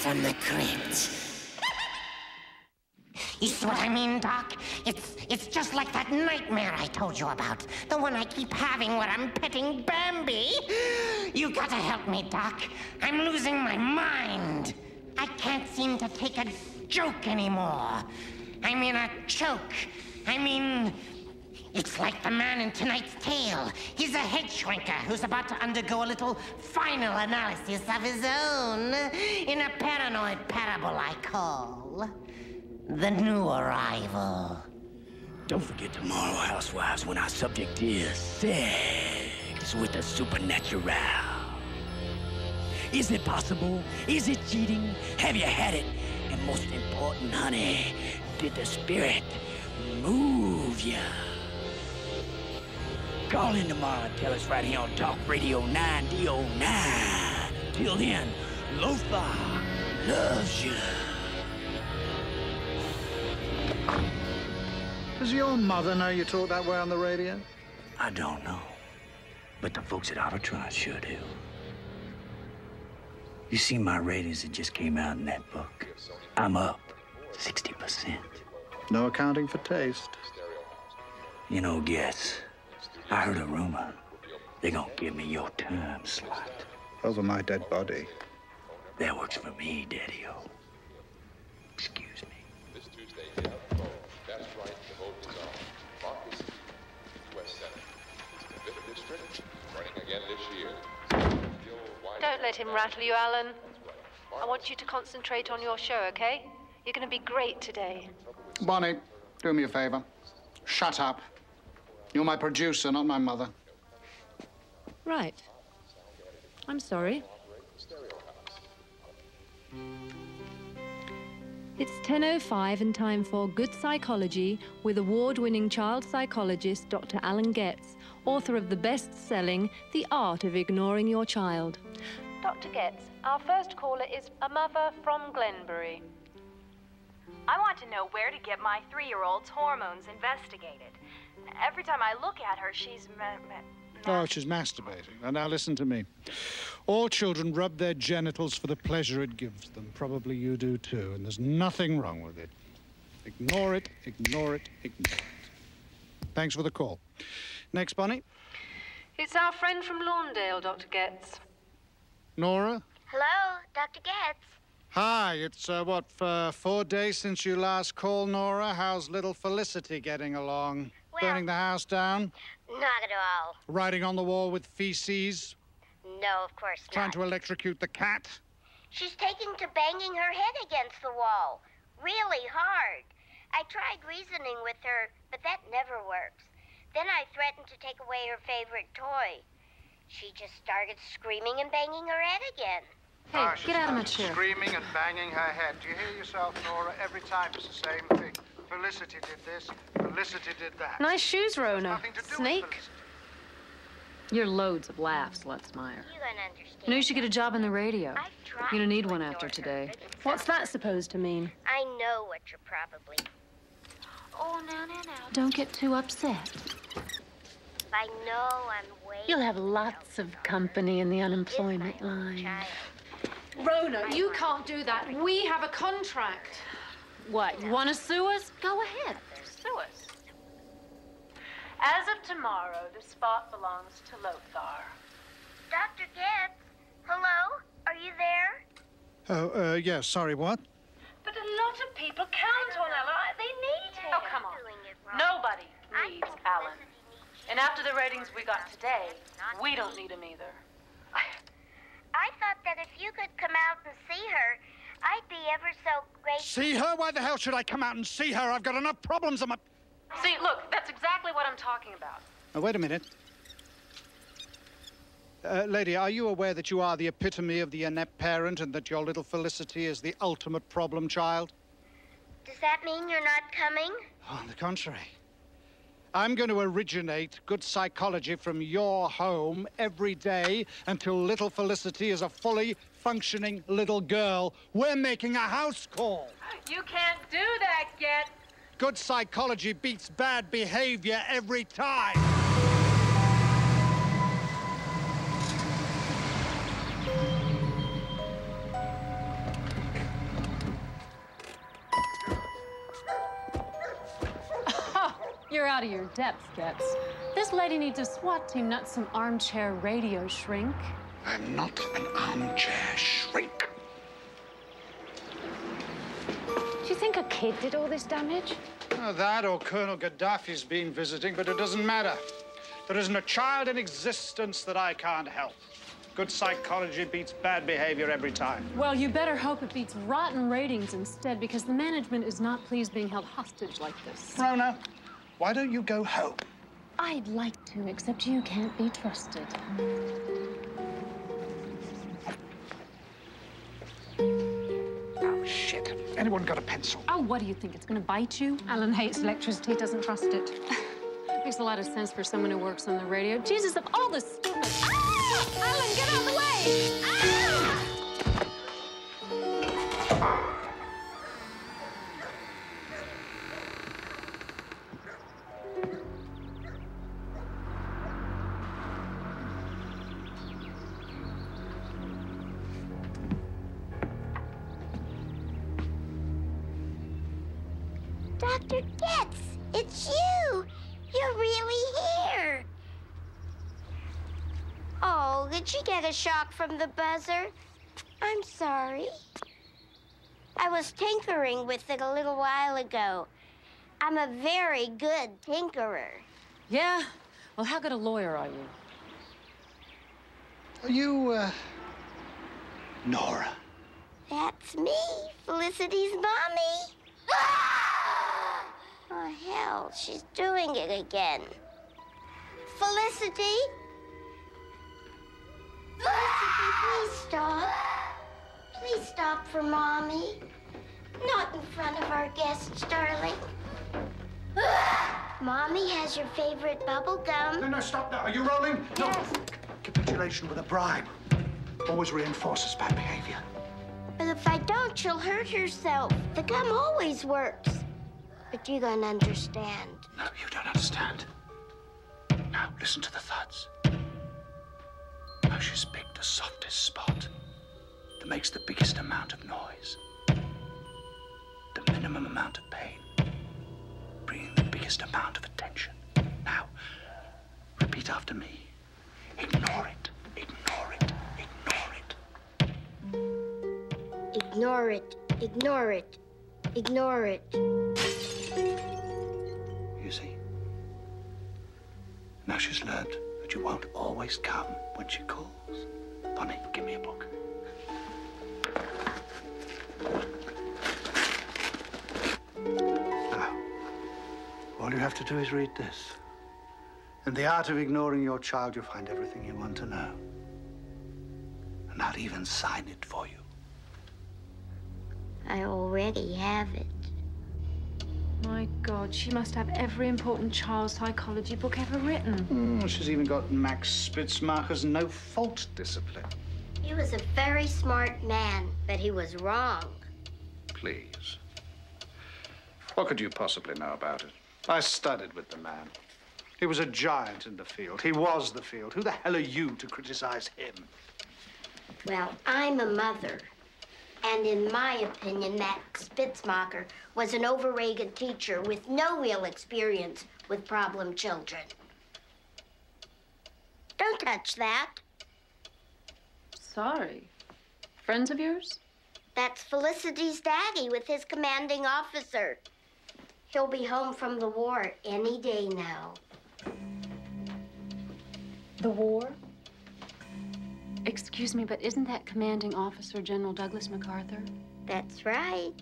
from the crypt. You see what I mean, Doc? It's just like that nightmare I told you about. The one I keep having when I'm petting Bambi. You gotta help me, Doc. I'm losing my mind. I can't seem to take a joke anymore. I mean a choke. I mean, it's like the man in tonight's tale. He's a head shrinker who's about to undergo a little final analysis of his own in a paranoid parable I call The New Arrival. Don't forget tomorrow, housewives, when our subject is sex with the supernatural. Is it possible? Is it cheating? Have you had it? And most important, honey, did the spirit move ya? Call in tomorrow and tell us right here on Talk Radio 9D09. Till then, Lothar loves you. Does your mother know you talk that way on the radio? I don't know, but the folks at Autotron sure do. You see my ratings that just came out in that book? I'm up 60%. No accounting for taste. You know, guess, I heard a rumor. They're gonna give me your time slot. Over my dead body. That works for me, Daddy-o. Excuse me. This Tuesday, that's right, the vote is on. Democracy, U.S. Senate. The 5th District, running again this year. Don't let him rattle you, Alan. I want you to concentrate on your show, okay? You're going to be great today. Bonnie, do me a favor. Shut up. You're my producer, not my mother. Right. I'm sorry. It's 10:05 and time for Good Psychology with award-winning child psychologist Dr. Alan Getz, author of the best-selling The Art of Ignoring Your Child. Dr. Getz, our first caller is a mother from Glenbury. I want to know where to get my 3-year-old's hormones investigated. Every time I look at her, she's... Oh, she's masturbating. Now listen to me. All children rub their genitals for the pleasure it gives them. Probably you do too, and there's nothing wrong with it. Ignore it, ignore it, ignore it. Thanks for the call. Next, Bonnie. It's our friend from Lawndale, Dr. Getz. Nora? Hello, Dr. Getz. Hi, it's, 4 days since you last called, Nora? How's little Felicity getting along? Well, burning the house down? Not at all. Writing on the wall with feces? No, of course not. Trying to electrocute the cat? She's taking to banging her head against the wall. Really hard. I tried reasoning with her, but that never works. Then I threatened to take away her favorite toy. She just started screaming and banging her head again. Hey, get out of my chair. Screaming and banging her head. Do you hear yourself, Nora? Every time it's the same thing. Felicity did this, Felicity did that. Nice shoes, Rona. Nothing to do with Snake. Felicity. You're loads of laughs, Lutzmeyer. You don't understand. You know, you should get a job on the radio. I've tried You're gonna need to one ignore after her, today. but it's What's that supposed to mean? I know what you're probably... Oh, now. Don't get too upset. I know I'm way... You'll have lots of company in the unemployment line. Rona, you can't do that. We have a contract. What, you want to sue us? Go ahead, sue us. As of tomorrow, the spot belongs to Lothar. Dr. Getz, hello? Are you there? Oh, yes, sorry, what? But a lot of people count on Alan. They need him. Oh, come on. Nobody needs Alan. And after the ratings we got today, we don't need him either. I thought that if you could come out and see her, I'd be ever so grateful. See her? Why the hell should I come out and see her? I've got enough problems on my... See, look, that's exactly what I'm talking about. Now, wait a minute. Lady, are you aware that you are the epitome of the inept parent and that your little Felicity is the ultimate problem child? Does that mean you're not coming? On the contrary. I'm going to originate good psychology from your home every day until little Felicity is a fully functioning little girl. We're making a house call. You can't do that yet. Good psychology beats bad behavior every time. you're out of your depth, Getz. This lady needs a SWAT team, not some armchair radio shrink. I'm not an armchair shrink. Do you think a kid did all this damage? That or Colonel Gaddafi's been visiting, but it doesn't matter. There isn't a child in existence that I can't help. Good psychology beats bad behavior every time. Well, you better hope it beats rotten ratings instead, because the management is not pleased being held hostage like this. Rona, why don't you go home? I'd like to, except you can't be trusted. Oh, shit. Anyone got a pencil? Oh, what do you think? It's gonna bite you? Alan hates electricity, doesn't trust it. Makes a lot of sense for someone who works on the radio. Jesus, of all the stupid... Ah! Alan, get out of the way! Ah! Dr. Getz, it's you! You're really here! Oh, did she get a shock from the buzzer? I'm sorry. I was tinkering with it a little while ago. I'm a very good tinkerer. Yeah? Well, how good a lawyer are you? Are you, Nora? That's me, Felicity's mommy. Ah! Oh, hell, she's doing it again. Felicity? Felicity, please stop. Please stop for Mommy. Not in front of our guests, darling. Mommy has your favorite bubble gum. No, stop now. Are you rolling? Yes. No. Capitulation with a bribe always reinforces bad behavior. But if I don't, she'll hurt herself. The gum always works. But you don't understand. No, you don't understand. Now, listen to the thuds. Now she's picked the softest spot that makes the biggest amount of noise. The minimum amount of pain, bringing the biggest amount of attention. Now, repeat after me. Ignore it, ignore it, ignore it. Ignore it, ignore it, ignore it. You see? Now she's learned that you won't always come when she calls. Bonnie, give me a book. Now, all you have to do is read this. In the art of ignoring your child, you'll find everything you want to know. And I'll even sign it for you. I already have it. My God, she must have every important child psychology book ever written. She's even got Max Spitzmacher's no-fault discipline. He was a very smart man, but he was wrong. Please. What could you possibly know about it? I studied with the man. He was a giant in the field. He was the field. Who the hell are you to criticize him? Well, I'm a mother. And in my opinion, Max Spitzmacher was an overrated teacher with no real experience with problem children. Don't touch that. Sorry. Friends of yours? That's Felicity's daddy with his commanding officer. He'll be home from the war any day now. The war? Excuse me, but isn't that commanding officer General Douglas MacArthur? That's right.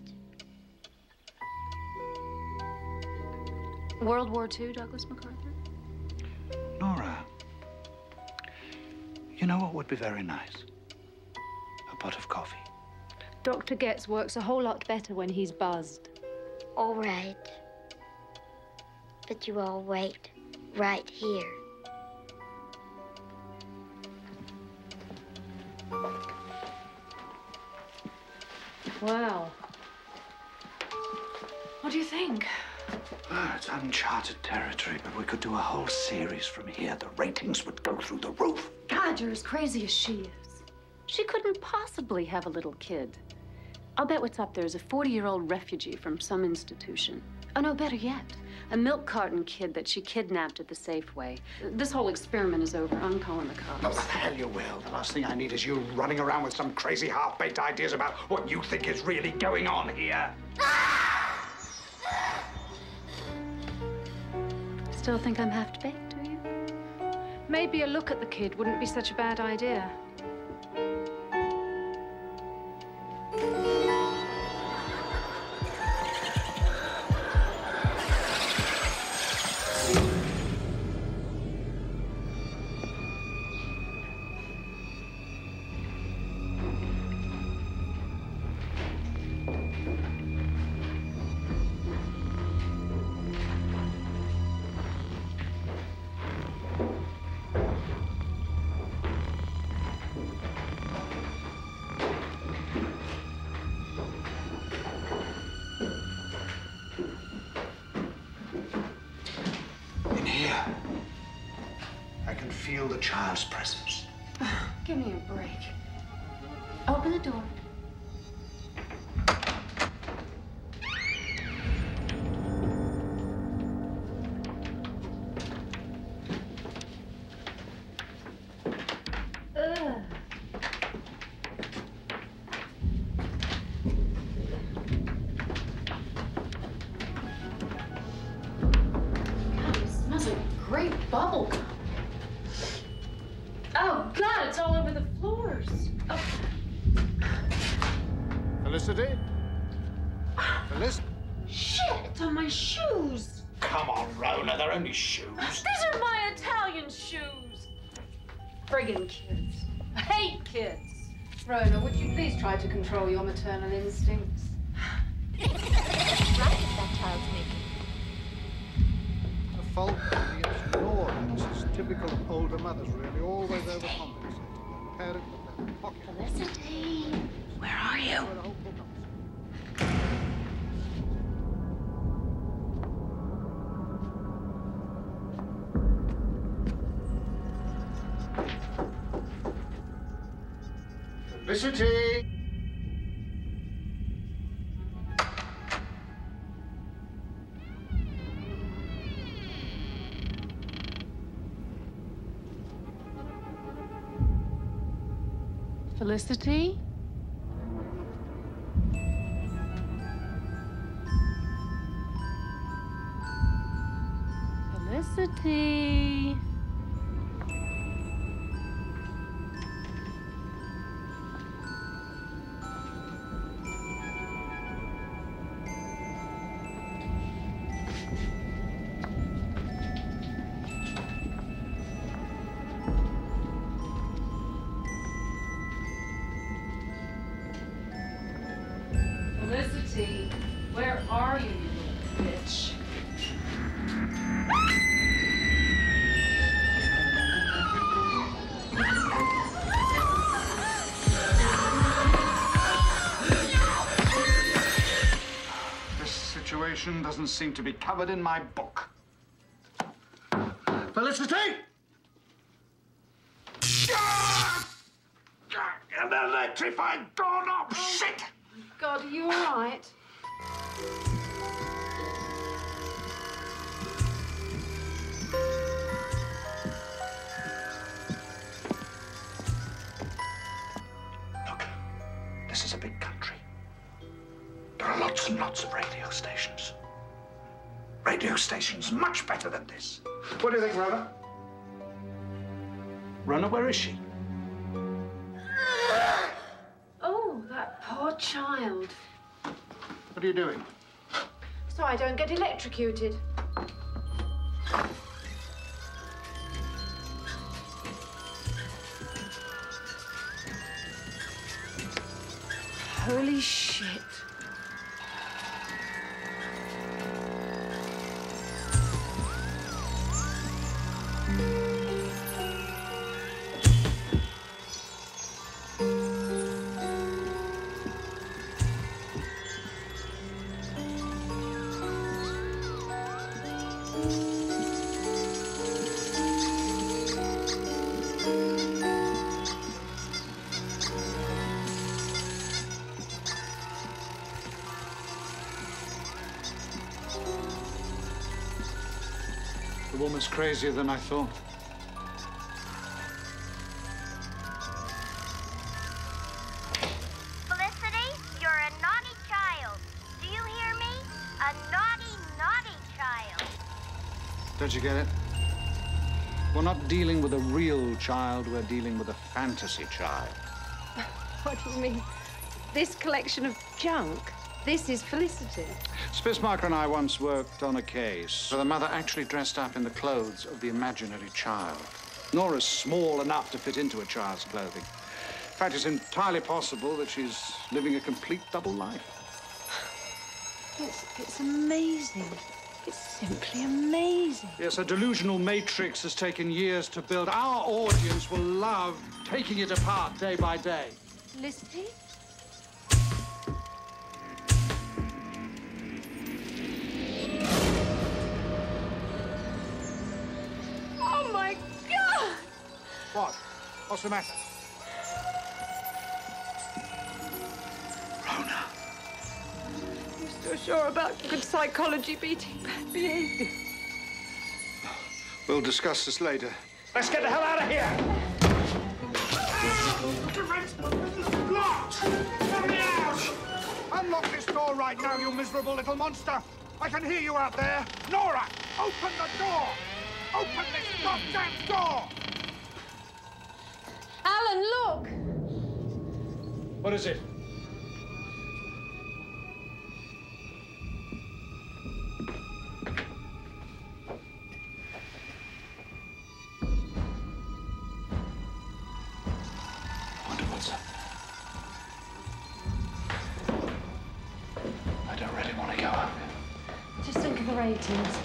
World War II, Douglas MacArthur? Nora, you know what would be very nice? A pot of coffee. Dr. Getz works a whole lot better when he's buzzed. All right. But you all wait right here. Wow. What do you think? Oh, it's uncharted territory, but we could do a whole series from here. The ratings would go through the roof. God, you're as crazy as she is. She couldn't possibly have a little kid. I'll bet what's up there is a 40-year-old refugee from some institution Oh, no, better yet. A milk carton kid that she kidnapped at the Safeway. This whole experiment is over. I'm calling the cops. Oh, the hell you will. The last thing I need is you running around with some crazy half-baked ideas about what you think is really going on here. Still think I'm half-baked, do you? Maybe a look at the kid wouldn't be such a bad idea. In here, I can feel the child's presence. Give me a break. Open the door. Great bubble gum. Oh, God, it's all over the floors. Oh. Felicity? Felicity? Shit, it's on my shoes. Come on, Rona, they're only shoes. These are my Italian shoes. Friggin' kids. I hate kids. Rona, would you please try to control your maternal instincts? Right, that child's making. The fault can be ignored. This is typical of older mothers, really, always overcompensating. Parent with their pocket. Felicity, where are you? Felicity! Felicity? Felicity? Felicity, where are you, you little bitch? This situation doesn't seem to be covered in my book. Felicity! An electrified doorknob! Shit! God, are you all right? Look, this is a big country. There are lots and lots of radio stations. Radio stations much better than this. What do you think, Rona? Rona, where is she? Oh, that poor child. What are you doing? So I don't get electrocuted. Holy shit. woman's crazier than I thought. Felicity, you're a naughty child. Do you hear me? A naughty, naughty child. Don't you get it? We're not dealing with a real child, we're dealing with a fantasy child. What do you mean? This collection of junk? This is Felicity. Spismarker and I once worked on a case where the mother actually dressed up in the clothes of the imaginary child. Nora's small enough to fit into a child's clothing. In fact, it's entirely possible that she's living a complete double life. It's amazing. It's simply amazing. Yes, a delusional matrix has taken years to build. Our audience will love taking it apart day by day. Felicity? Oh my God! What? What's the matter? Rona. You're still sure about good psychology beating bad behavior? We'll discuss this later. Let's get the hell out of here! Locked! Let me out! Unlock this door right now, you miserable little monster! I can hear you out there! Nora! Open the door! Open this goddamn door! Alan, look! What is it? I don't really want to go up. Just think of the ratings.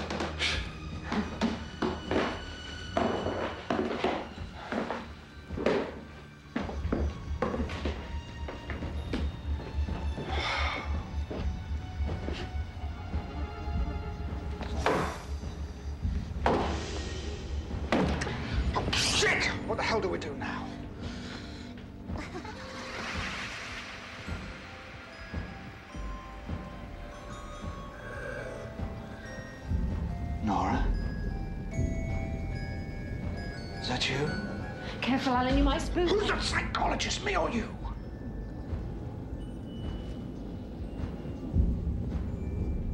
Oh, shit! What the hell do we do now? Nora? Is that you? Careful, Alan, you might spook. Who's the psychologist, me or you?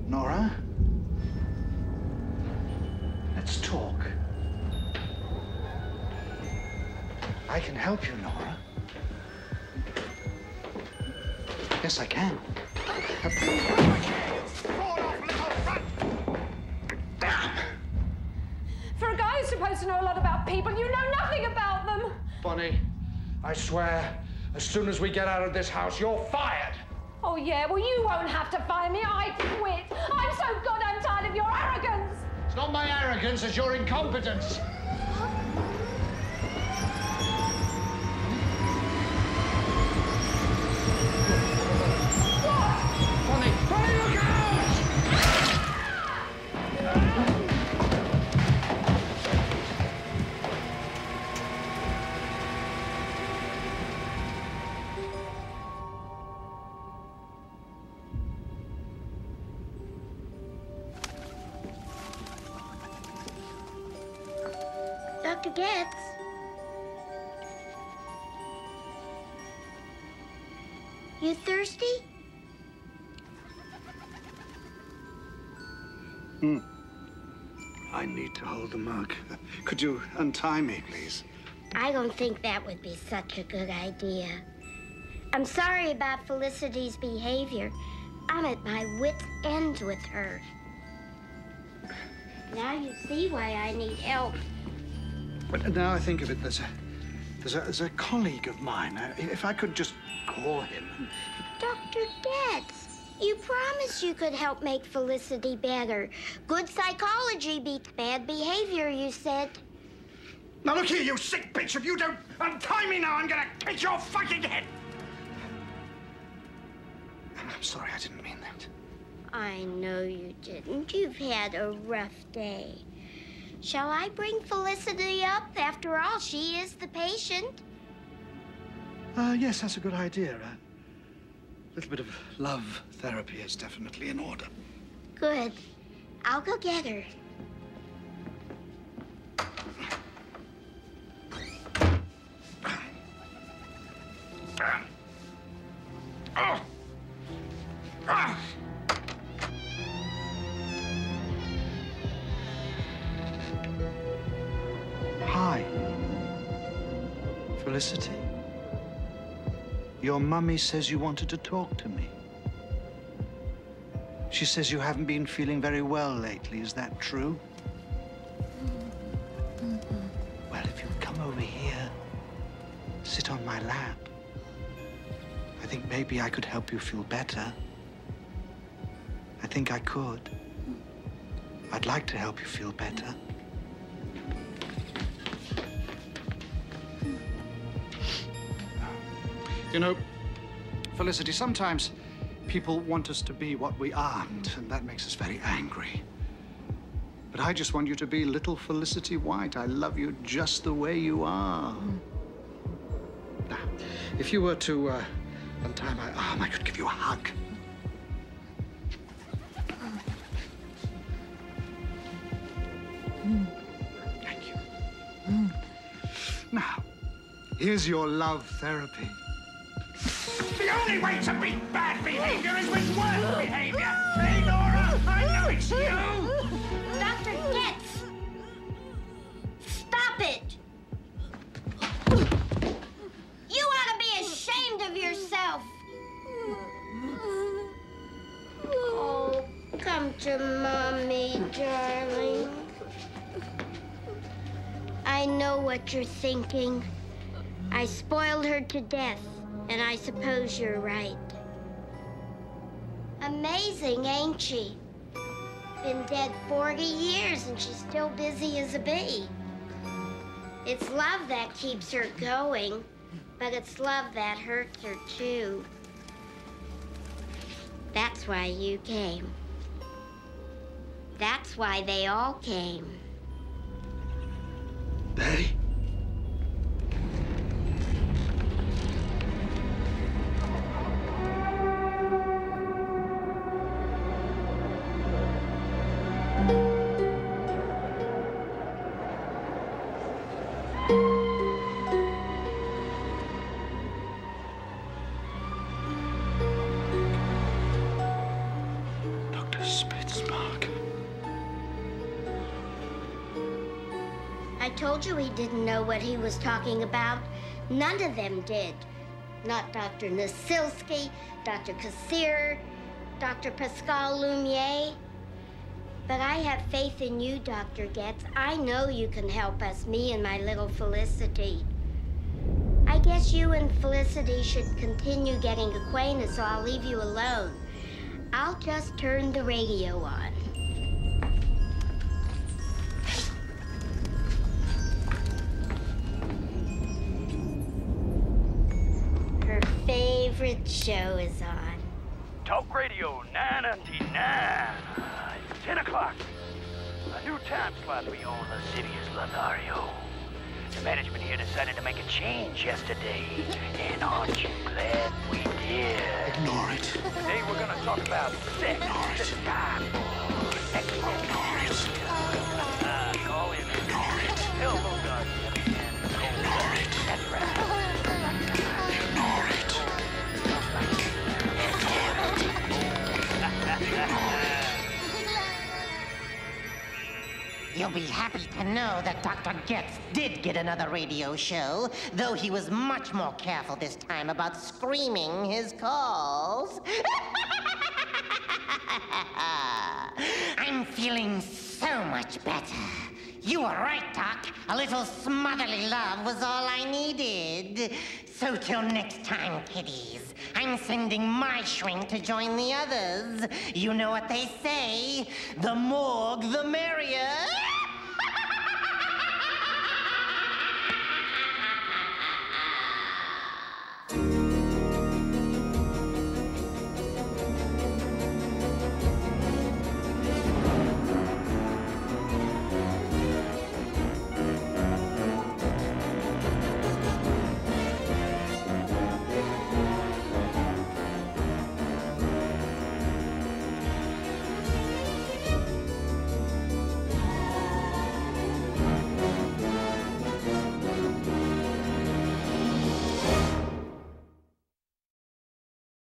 Nora? Let's talk. I can help you, Nora. Yes, I can. For a guy who's supposed to know a lot about people, you know nothing about them. Bonnie, I swear, as soon as we get out of this house, you're fired. Oh, yeah? Well, you won't have to fire me. I quit. I'm so goddamn tired of your arrogance. It's not my arrogance, it's your incompetence. Bonnie, Bonnie, look out! Dr. Getz. You thirsty? I need to hold the mug. Could you untie me, please? I don't think that would be such a good idea. I'm sorry about Felicity's behavior. I'm at my wit's end with her. Now you see why I need help. But now I think of it, there's a colleague of mine. If I could just call him. Dr. Getz, you promised you could help make Felicity better. Good psychology beats bad behavior, you said. Now look here, you sick bitch. If you don't untie me now, I'm gonna kick your fucking head. I'm sorry, I didn't mean that. I know you didn't. You've had a rough day. Shall I bring Felicity up? After all, she is the patient. Yes, that's a good idea. A little bit of love therapy is definitely in order. Good. I'll go get her. Doctor. Hi. Felicity? Your mummy says you wanted to talk to me. She says you haven't been feeling very well lately. Is that true? Well, if you'd come over here, sit on my lap, I think maybe I could help you feel better. I think I could. I'd like to help you feel better. You know, Felicity, sometimes people want us to be what we aren't, and that makes us very angry. But I just want you to be little Felicity White. I love you just the way you are. Now, if you were to untie my arm, I could give you a hug. Thank you. Now, here's your love therapy. The only way to beat bad behavior is with worse behavior. Hey, Nora, I know it's you. Dr. Getz! Stop it! You ought to be ashamed of yourself. Oh, come to Mommy, darling. I know what you're thinking. I spoiled her to death. And I suppose you're right. Amazing, ain't she? Been dead 40 years and she's still busy as a bee. It's love that keeps her going, but it's love that hurts her too. That's why you came. That's why they all came. They? I told you he didn't know what he was talking about. None of them did. Not Dr. Nasilski, Dr. Kassir, Dr. Pascal Lumiere. But I have faith in you, Dr. Getz. I know you can help us, me and my little Felicity. I guess you and Felicity should continue getting acquainted, so I'll leave you alone. I'll just turn the radio on. Her favorite show is on. Talk Radio 999. 10 o'clock. A new time slot for you on the city is Lothario. The management here decided to make a change yesterday. And aren't you glad we did? Ignore it. Today we're gonna talk about sex. Ignore it. The time for sex. Ignore it. Call in. Ignore it. Tell those guys Ignore it. that's right. Ignore it. You'll be happy to know that Dr. Getz did get another radio show, though he was much more careful this time about screaming his calls. I'm feeling so much better. You were right, Doc. A little smotherly love was all I needed. So till next time, kiddies, I'm sending my shrink to join the others. You know what they say, the morgue, the merrier.